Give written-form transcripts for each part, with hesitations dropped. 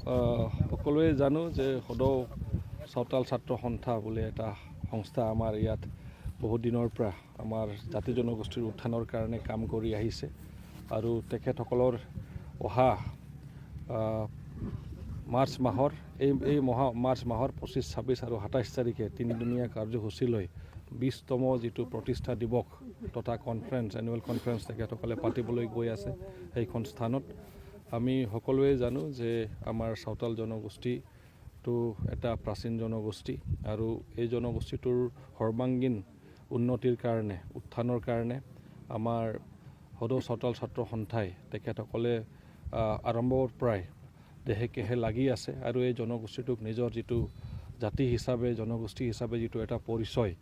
সকলোৱে জানো যে সদৌ চাওতাল ছাত্ৰ সন্থা বুলি এটা সংস্থা আমাৰ ইয়াত বহুত দিনৰ পৰা আমাৰ জাতি জনগোষ্ঠীৰ উত্থানৰ কাৰণে কাম কৰি আহিছে আৰু তেখেতসকলৰ অহা মাৰ্চ মাহৰ মাৰ্চ মাহৰ 25, 26 আৰু 27 তাৰিখে তিনিদিনীয়া কাৰ্যসূচী লৈ 20তম যিটো প্ৰতিষ্ঠা দিৱস তথা কনফাৰেন্স এনুৱেল কনফাৰেন্স তেখেতসকলে পাতিবলৈ গৈ আছে সেইখন স্থানত। আমি সকলোৱে জানো যে আমাৰ চাওতাল জনগোষ্ঠীটো এটা প্ৰাচীন জনগোষ্ঠী আৰু এই জনগোষ্ঠীটোৰ সৰ্বাংগীন উন্নতিৰ কাৰণে উত্থানৰ কাৰণে আমাৰ সদৌ চাওতাল ছাত্ৰ সন্থাই তেখেতসকলে আৰম্ভৰ পৰাই দেহে কেহে লাগি আছে আৰু এই জনগোষ্ঠীটোক নিজৰ যিটো জাতি হিচাপে জনগোষ্ঠী হিচাপে যিটো এটা পৰিচয়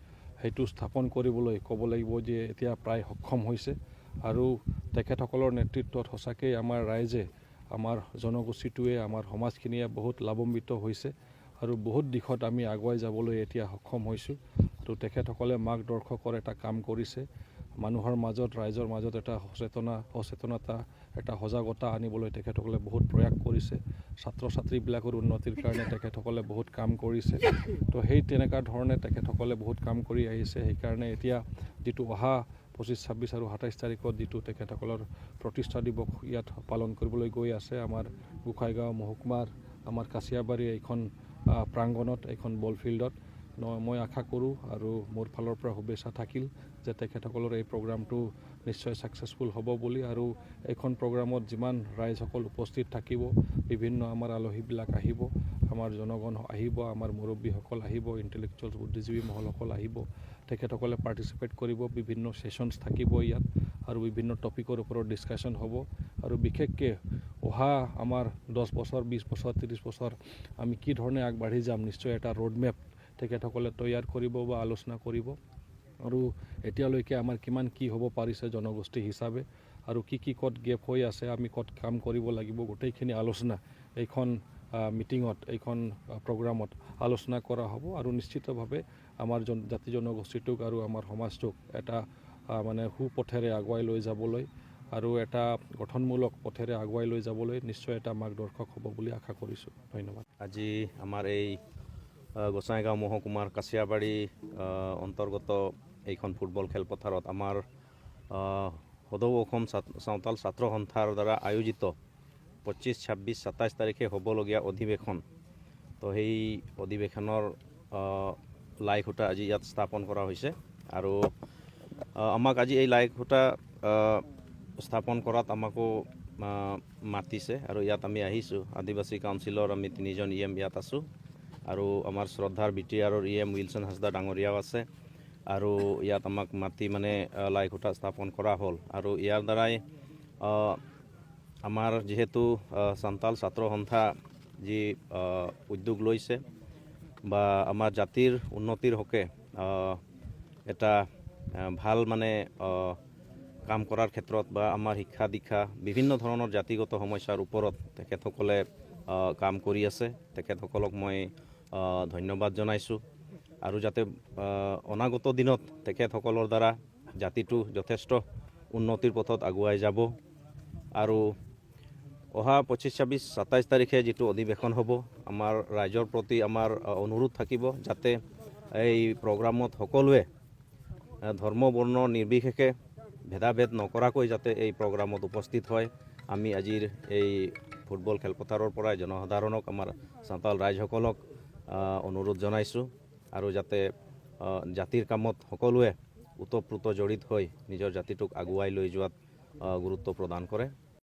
সেইটো স্থাপন কৰিবলৈ ক'ব লাগিব যে এতিয়া প্ৰায় সক্ষম হৈছে আৰু তেখেতসকলৰ নেতৃত্বত সঁচাকৈ আমাৰ ৰাইজে আমাৰ জনগোষ্ঠীটোৱে আমাৰ সমাজখিনিয়ে বহুত লাভান্বিত হৈছে আৰু বহুত দিশত আমি আগুৱাই যাবলৈ এতিয়া সক্ষম হৈছোঁ আৰু তেখেতসকলে মাৰ্গদৰ্শকৰ এটা কাম কৰিছে মানুহৰ মাজত ৰাইজৰ মাজত এটা সচেতনতা এটা সজাগতা আনিবলৈ তেখেতসকলে বহুত প্ৰয়াস কৰিছে ছাত্ৰ ছাত্ৰীবিলাকৰ উন্নতিৰ কাৰণে তেখেতসকলে বহুত কাম কৰিছে তো সেই তেনেকুৱা ধৰণে তেখেতসকলে বহুত কাম কৰি আহিছে সেইকাৰণে এতিয়া যিটো অহা 25, 26 আৰু 27 তাৰিখত যিটো তেখেতসকলৰ প্ৰতিষ্ঠা দিৱস ইয়াত পালন কৰিবলৈ গৈ আছে আমাৰ গোসাইগাঁও মহকুমাৰ আমাৰ কাছিয়াবাৰী এইখন প্ৰাংগণত এইখন বল ফিল্ডত মই আশা কৰোঁ আৰু মোৰ ফালৰ পৰা শুভেচ্ছা থাকিল যে তেখেতসকলৰ এই প্ৰগ্ৰামটো নিশ্চয় ছাকচেছফুল হ'ব বুলি আৰু এইখন প্ৰগ্ৰামত যিমান ৰাইজসকল উপস্থিত থাকিব বিভিন্ন আমাৰ আলহীবিলাক আহিব আমাৰ জনগণ আহিব আমাৰ মুৰব্বীসকল আহিব ইণ্টেলেকচুৱেল বুদ্ধিজীৱী মহলসকল আহিব তেখেতসকলে পাৰ্টিচিপেট কৰিব বিভিন্ন ছেশ্যনছ থাকিব ইয়াত আৰু বিভিন্ন টপিকৰ ওপৰত ডিছকাশ্যন হ'ব আৰু বিশেষকৈ অহা আমাৰ 10 বছৰ 20 বছৰ 30 বছৰ আমি কি ধৰণে আগবাঢ়ি যাম নিশ্চয় এটা ৰোডমেপ তেখেতসকলে তৈয়াৰ কৰিব বা আলোচনা কৰিব আৰু এতিয়ালৈকে আমাৰ কিমান কি হ'ব পাৰিছে জনগোষ্ঠী হিচাপে আৰু কি ক'ত গেপ হৈ আছে আমি ক'ত কাম কৰিব লাগিব গোটেইখিনি আলোচনা এইখন মিটিঙত এইখন প্ৰগ্ৰামত আলোচনা কৰা হ'ব আৰু নিশ্চিতভাৱে আমাৰ জাতি জনগোষ্ঠীটোক আৰু আমাৰ সমাজটোক এটা মানে সুপথেৰে আগুৱাই লৈ যাবলৈ আৰু এটা গঠনমূলক পথেৰে আগুৱাই লৈ যাবলৈ নিশ্চয় এটা মাৰ্গদৰ্শক হ'ব বুলি আশা কৰিছোঁ। ধন্যবাদ। আজি আমাৰ এই গোসাইগাঁও মহকুমাৰ কাছিয়াবাৰী অন্তৰ্গত এইখন ফুটবল খেলপথাৰত আমাৰ সদৌ অসম চাওতাল ছাত্ৰ সন্থাৰ দ্বাৰা আয়োজিত 25, 26, 27 তাৰিখে হ'বলগীয়া অধিৱেশন তো সেই অধিৱেশনৰ লাই খুঁটা আজি ইয়াত স্থাপন কৰা হৈছে আৰু আমাক আজি এই লাই খুঁটা স্থাপন কৰাত আমাকো মাতিছে আৰু ইয়াত আমি আহিছোঁ আদিবাসী কাউন্সিলৰ আমি 3জন EM ইয়াত আছোঁ আৰু আমাৰ শ্ৰদ্ধাৰ BTRৰ EM উইলছন হাজদা ডাঙৰীয়াও আছে আৰু ইয়াত আমাক মাতি মানে লাই খুঁটা স্থাপন কৰা হ'ল আৰু ইয়াৰ দ্বাৰাই আমাৰ যিহেতু চাওতাল ছাত্ৰ সন্থা যি উদ্যোগ লৈছে বা আমাৰ জাতিৰ উন্নতিৰ হকে এটা ভাল মানে কাম কৰাৰ ক্ষেত্ৰত বা আমাৰ শিক্ষা দীক্ষা বিভিন্ন ধৰণৰ জাতিগত সমস্যাৰ ওপৰত তেখেতসকলে কাম কৰি আছে তেখেতসকলক মই ধন্যবাদ জনাইছোঁ আৰু যাতে অনাগত দিনত তেখেতসকলৰ দ্বাৰা জাতিটো যথেষ্ট উন্নতিৰ পথত আগুৱাই যাব আৰু অহা 25, 26, 27 তাৰিখে যিটো অধিৱেশন হ'ব আমাৰ ৰাইজৰ প্ৰতি আমাৰ অনুৰোধ থাকিব যাতে এই প্ৰগ্ৰামত সকলোৱে ধৰ্ম বৰ্ণ নিৰ্বিশেষে ভেদাভেদ নকৰাকৈ যাতে এই প্ৰগ্ৰামত উপস্থিত হয় আমি আজিৰ এই ফুটবল খেলপথাৰৰ পৰাই জনসাধাৰণক আমাৰ চাওতাল ৰাইজসকলক অনুৰোধ জনাইছোঁ আৰু যাতে জাতিৰ কামত সকলোৱে ওতঃপ্ৰোত জড়িত হৈ নিজৰ জাতিটোক আগুৱাই লৈ যোৱাত গুৰুত্ব প্ৰদান কৰে।